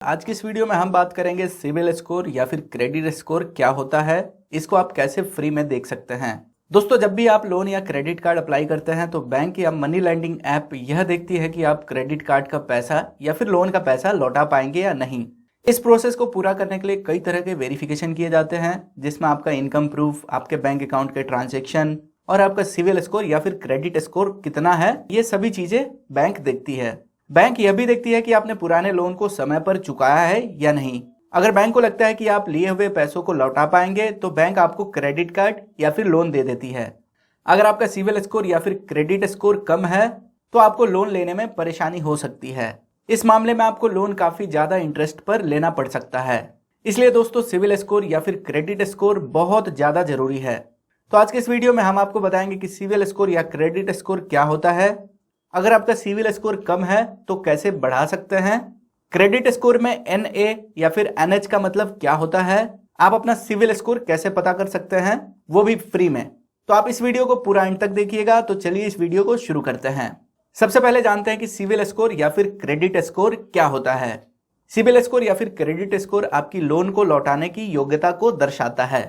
आज की इस वीडियो में हम बात करेंगे सिविल स्कोर या फिर क्रेडिट स्कोर क्या होता है, इसको आप कैसे फ्री में देख सकते हैं। दोस्तों, जब भी आप लोन या क्रेडिट कार्ड अप्लाई करते हैं तो बैंक या मनी लैंडिंग ऐप यह देखती है कि आप क्रेडिट कार्ड का पैसा या फिर लोन का पैसा लौटा पाएंगे या नहीं। इस प्रोसेस को पूरा करने के लिए कई तरह के वेरिफिकेशन किए जाते हैं, जिसमें आपका इनकम प्रूफ, आपके बैंक अकाउंट के ट्रांजेक्शन और आपका सिविल स्कोर या फिर क्रेडिट स्कोर कितना है, ये सभी चीजें बैंक देखती है। बैंक यह भी देखती है कि आपने पुराने लोन को समय पर चुकाया है या नहीं। अगर बैंक को लगता है कि आप लिए हुए पैसों को लौटा पाएंगे तो बैंक आपको क्रेडिट कार्ड या फिर लोन दे देती है। अगर आपका सिविल स्कोर या फिर क्रेडिट स्कोर कम है तो आपको लोन लेने में परेशानी हो सकती है। इस मामले में आपको लोन काफी ज्यादा इंटरेस्ट पर लेना पड़ सकता है। इसलिए दोस्तों, सिविल स्कोर या फिर क्रेडिट स्कोर बहुत ज्यादा जरूरी है। तो आज के इस वीडियो में हम आपको बताएंगे कि सिविल स्कोर या क्रेडिट स्कोर क्या होता है, अगर आपका सिविल स्कोर कम है तो कैसे बढ़ा सकते हैं, क्रेडिट स्कोर में NA या फिर NH का मतलब क्या होता है, आप अपना सिविल स्कोर कैसे पता कर सकते हैं, वो भी फ्री में। तो आप इस वीडियो को पूरा एंड तक देखिएगा। तो चलिए इस वीडियो को शुरू करते हैं। सबसे पहले जानते हैं कि सिविल स्कोर या फिर क्रेडिट स्कोर क्या होता है। सिविल स्कोर या फिर क्रेडिट स्कोर आपकी लोन को लौटाने की योग्यता को दर्शाता है।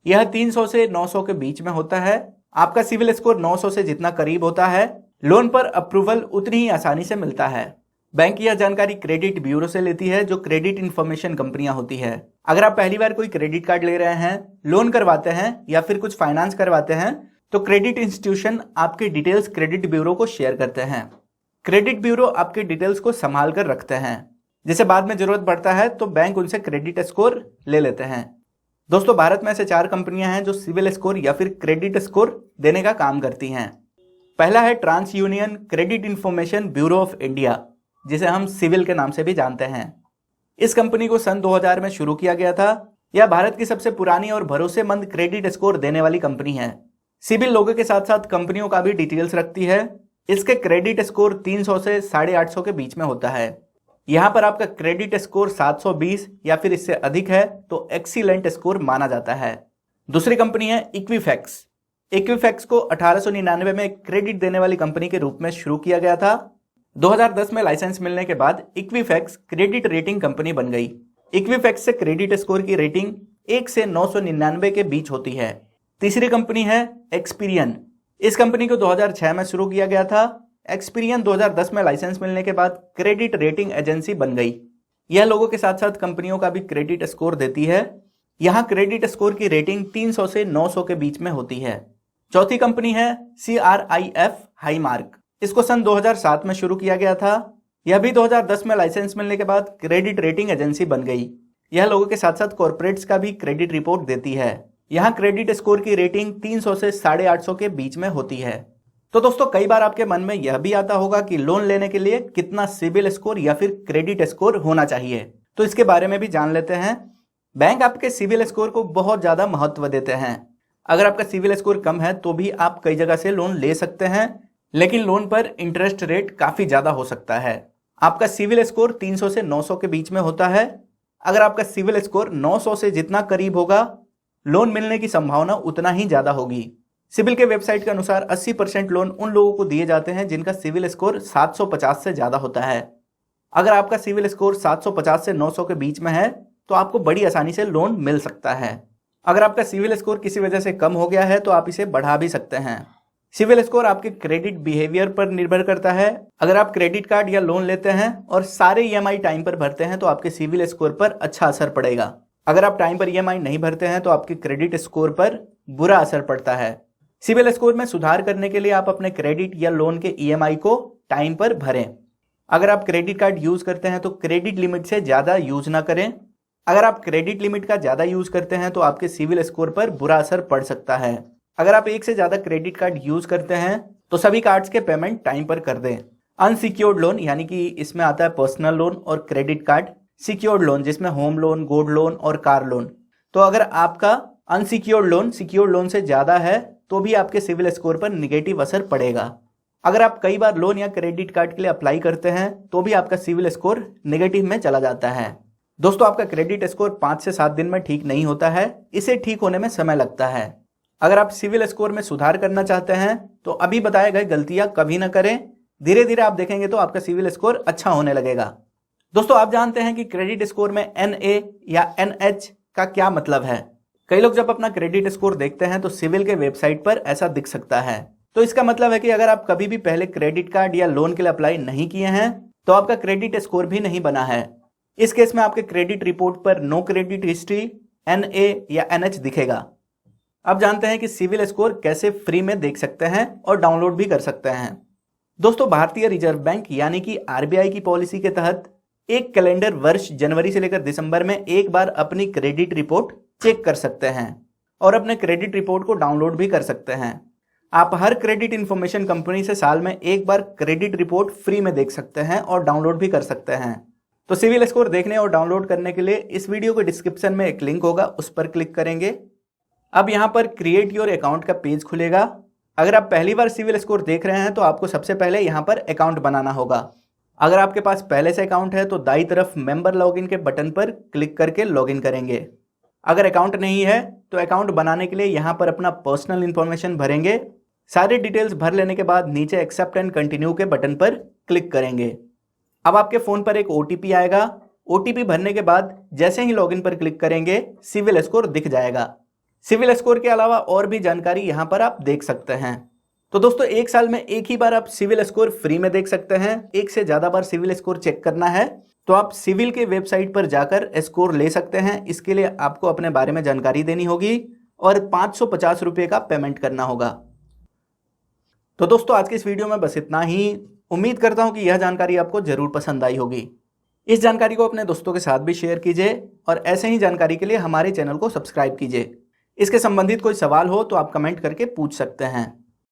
यह 300 से 900 के बीच में होता है। आपका सिविल स्कोर 900 से जितना करीब होता है, लोन पर अप्रूवल उतनी ही आसानी से मिलता है। बैंक यह जानकारी क्रेडिट ब्यूरो से लेती है, जो क्रेडिट इंफॉर्मेशन कंपनियां होती है। अगर आप पहली बार कोई क्रेडिट कार्ड ले रहे हैं, लोन करवाते हैं या फिर कुछ फाइनेंस करवाते हैं तो क्रेडिट इंस्टीट्यूशन आपके डिटेल्स क्रेडिट ब्यूरो को शेयर करते हैं। क्रेडिट ब्यूरो आपके डिटेल्स को संभाल कर रखते हैं, जिसे बाद में जरूरत पड़ता है तो बैंक उनसे क्रेडिट स्कोर ले लेते हैं। दोस्तों, भारत में ऐसे 4 कंपनियां हैं जो सिविल स्कोर या फिर क्रेडिट स्कोर देने का काम करती हैं। पहला है TransUnion credit information bureau of India, जिसे हम सिविल के नाम से भी जानते हैं। इस कंपनी को सन 2000 में शुरू किया गया था। यह भारत की सबसे पुरानी और भरोसेमंद क्रेडिट स्कोर देने वाली कंपनी है। सिविल लोगों के साथ साथ कंपनियों का भी डिटेल्स रखती है। इसके क्रेडिट स्कोर 300 से 850 के बीच में होता है। यहाँ पर आपका क्रेडिट स्कोर 720 या फिर इससे अधिक है तो एक्सीलेंट स्कोर माना जाता है। दूसरी कंपनी है इक्विफैक्स। इक्विफैक्स को 1899 में क्रेडिट देने वाली कंपनी के रूप में शुरू किया गया था। 2010 में लाइसेंस मिलने के बाद इक्विफैक्स क्रेडिट रेटिंग कंपनी बन गई। इक्विफैक्स से क्रेडिट स्कोर की रेटिंग 1 से 999 के बीच होती है। तीसरी कंपनी है एक्सपीरियन। इस कंपनी को 2006 में शुरू किया गया था। एक्सपीरियन 2010 में लाइसेंस मिलने के बाद क्रेडिट रेटिंग एजेंसी बन गई। यह लोगों के साथ साथ कंपनियों का भी क्रेडिट स्कोर देती है। यहाँ क्रेडिट स्कोर की रेटिंग 300 से 900 के बीच में होती है। चौथी कंपनी है CRIF हाईमार्क। इसको सन 2007 में शुरू किया गया था। यह भी 2010 में लाइसेंस मिलने के बाद क्रेडिट रेटिंग एजेंसी बन गई। यह लोगों के साथ साथ कॉर्पोरेट्स का भी क्रेडिट रिपोर्ट देती है। यहाँ क्रेडिट स्कोर की रेटिंग 300 से 850 के बीच में होती है। तो दोस्तों, कई बार आपके मन में यह भी आता होगा कि लोन लेने के लिए कितना सिविल स्कोर या फिर क्रेडिट स्कोर होना चाहिए। तो इसके बारे में भी जान लेते हैं। बैंक आपके सिविल स्कोर को बहुत ज्यादा महत्व देते हैं। अगर आपका सिविल स्कोर कम है तो भी आप कई जगह से लोन ले सकते हैं, लेकिन लोन पर इंटरेस्ट रेट काफी ज्यादा हो सकता है। आपका सिविल स्कोर 300 से 900 के बीच में होता है। अगर आपका सिविल स्कोर 900 से जितना करीब होगा, लोन मिलने की संभावना उतना ही ज्यादा होगी। सिविल के वेबसाइट के अनुसार 80% लोन उन लोगों को दिए जाते हैं जिनका सिविल स्कोर 750 से ज्यादा होता है। अगर आपका सिविल स्कोर 750 से 900 के बीच में है तो आपको बड़ी आसानी से लोन मिल सकता है। अगर आपका सिविल स्कोर किसी वजह से कम हो गया है तो आप इसे बढ़ा भी सकते हैं। सिविल स्कोर आपके क्रेडिट बिहेवियर पर निर्भर करता है। अगर आप क्रेडिट कार्ड या लोन लेते हैं और सारे EMI टाइम पर भरते हैं तो आपके सिविल स्कोर पर अच्छा असर पड़ेगा। अगर आप टाइम पर EMI नहीं भरते हैं तो आपके क्रेडिट स्कोर पर बुरा असर पड़ता है। सिविल स्कोर में सुधार करने के लिए आप अपने क्रेडिट या लोन के EMI को टाइम पर भरें। अगर आप क्रेडिट कार्ड यूज करते हैं तो क्रेडिट लिमिट से ज्यादा यूज ना करें। अगर आप क्रेडिट लिमिट का ज्यादा यूज करते हैं तो आपके सिविल स्कोर पर बुरा असर पड़ सकता है। अगर आप एक से ज्यादा क्रेडिट कार्ड यूज करते हैं तो सभी कार्ड्स के पेमेंट टाइम पर कर दें। अनसिक्योर्ड लोन, यानी कि इसमें आता है पर्सनल लोन और क्रेडिट कार्ड। सिक्योर्ड लोन, जिसमें होम लोन, गोल्ड लोन और कार लोन। तो अगर आपका अनसिक्योर्ड लोन सिक्योर्ड लोन से ज्यादा है तो भी आपके सिविल स्कोर पर निगेटिव असर पड़ेगा। अगर आप कई बार लोन या क्रेडिट कार्ड के लिए अप्लाई करते हैं तो भी आपका सिविल स्कोर नेगेटिव में चला जाता है। दोस्तों, आपका क्रेडिट स्कोर 5 से 7 दिन में ठीक नहीं होता है। इसे ठीक होने में समय लगता है। अगर आप सिविल स्कोर में सुधार करना चाहते हैं तो अभी बताए गए गलतियां कभी ना करें। धीरे धीरे आप देखेंगे तो आपका सिविल स्कोर अच्छा होने लगेगा। दोस्तों आप जानते हैं कि क्रेडिट स्कोर में NA या NH का क्या मतलब है। कई लोग जब अपना क्रेडिट स्कोर देखते हैं तो सिविल के वेबसाइट पर ऐसा दिख सकता है। तो इसका मतलब है कि अगर आप कभी भी पहले क्रेडिट कार्ड या लोन के लिए अप्लाई नहीं किए हैं तो आपका क्रेडिट स्कोर भी नहीं बना है। इस केस में आपके क्रेडिट रिपोर्ट पर नो क्रेडिट हिस्ट्री, NA या NH दिखेगा। अब जानते हैं कि सिविल स्कोर कैसे फ्री में देख सकते हैं और डाउनलोड भी कर सकते हैं। दोस्तों भारतीय रिजर्व बैंक यानी कि RBI की पॉलिसी के तहत एक कैलेंडर वर्ष जनवरी से लेकर दिसंबर में एक बार अपनी क्रेडिट रिपोर्ट चेक कर सकते हैं और अपने क्रेडिट रिपोर्ट को डाउनलोड भी कर सकते हैं। आप हर क्रेडिट इंफॉर्मेशन कंपनी से साल में एक बार क्रेडिट रिपोर्ट फ्री में देख सकते हैं और डाउनलोड भी कर सकते हैं। तो सिविल स्कोर देखने और डाउनलोड करने के लिए इस वीडियो के डिस्क्रिप्शन में एक लिंक होगा, उस पर क्लिक करेंगे। अब यहाँ पर क्रिएट योर अकाउंट का पेज खुलेगा। अगर आप पहली बार सिविल स्कोर देख रहे हैं तो आपको सबसे पहले यहाँ पर अकाउंट बनाना होगा। अगर आपके पास पहले से अकाउंट है तो दाईं तरफ मेंबर लॉगिन के बटन पर क्लिक करके लॉगिन करेंगे। अगर अकाउंट नहीं है तो अकाउंट बनाने के लिए यहाँ पर अपना पर्सनल इन्फॉर्मेशन भरेंगे। सारी डिटेल्स भर लेने के बाद नीचे एक्सेप्ट एंड कंटिन्यू के बटन पर क्लिक करेंगे। अब आपके फ़ोन पर एक OTP आएगा। OTP भरने के बाद जैसे ही लॉगिन पर क्लिक करेंगे सिविल स्कोर दिख जाएगा। सिविल स्कोर के अलावा और भी जानकारी यहाँ पर आप देख सकते हैं। तो दोस्तों एक साल में एक ही बार आप सिविल स्कोर फ्री में देख सकते हैं। एक से ज़्यादा बार सिविल स्कोर चेक करना है तो आप सिविल के वेबसाइट पर जाकर स्कोर ले सकते हैं। इसके लिए आपको अपने बारे में जानकारी देनी होगी और 550 रुपये का पेमेंट करना होगा। तो दोस्तों आज की इस वीडियो में बस इतना ही। उम्मीद करता हूँ कि यह जानकारी आपको ज़रूर पसंद आई होगी। इस जानकारी को अपने दोस्तों के साथ भी शेयर कीजिए और ऐसे ही जानकारी के लिए हमारे चैनल को सब्सक्राइब कीजिए। इसके संबंधित कोई सवाल हो तो आप कमेंट करके पूछ सकते हैं।